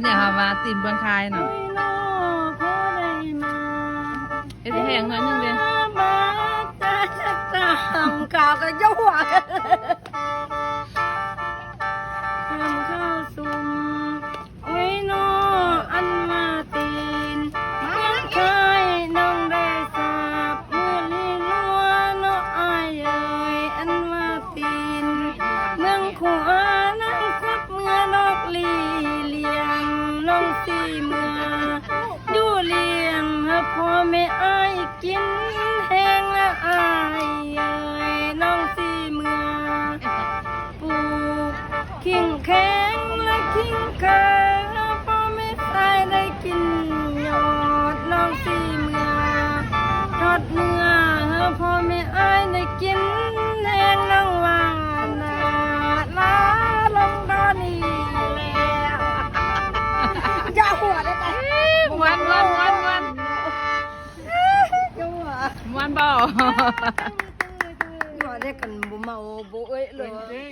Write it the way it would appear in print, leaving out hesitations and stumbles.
วันนี้ค่ะมาตีนเบืองคายเนาะเอ็ดแห้งหน่อยนึงเดียว ทำข่าวก็ยั่วทำข้าวซุ่มโอ้ยน้ออันมาตีนยังเคยน้องได้สาบมือลีลัวน้ออายเอ่ยอันมาตีนเมืองขวานั่งซับเมื่อนอกลีเลียงน้องสีเมื่อดูเลียงพ่อไม่อายกินแห้งและอายน้องสีเมือปลูกขิงแข็งและขิงแข็งพ่อไม่ตายได้กินยอดน้องสีเมือทอดเนื้อพ่อไม่อายได้กินแห้งนางวานาลาลงดอนี่แล้วอย่าหัวได้ไหมวันบ่ หัวได้กันบุเมาบุเอ้ยเลย